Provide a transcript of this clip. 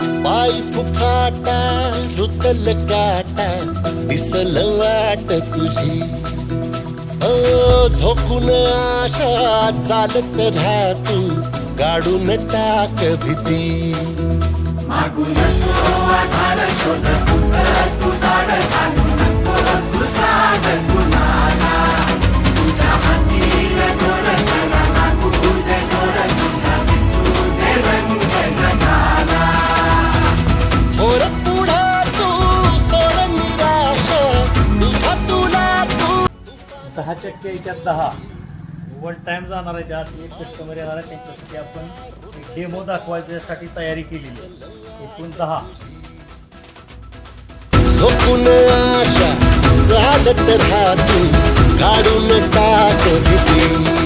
पाय फुफाटा रुतल काटा दिसल वाट तुझी झोकून आशा चालत राहा तू गाडून टाक भीती मागू नको आधार शोध तुझं तू दाड घालू नको तू साध कुणाला तुझ्या हातीर दोर चला लागू दे जोर तुझा दिसू दे रंग जगाला थोर पुढे तू सोड निराश तुझा तुला तू 10 चक्के याच्यात 10 वन टाइम जाणार आहे. त्यात एक कस्टमर येणार आहे, त्यांच्यासाठी आपण डेमो दाखवायच्यासाठी तयारी केलेली आहे. एकूण 10. झोपून आशा चालत राहा तू गाडून टाक भीती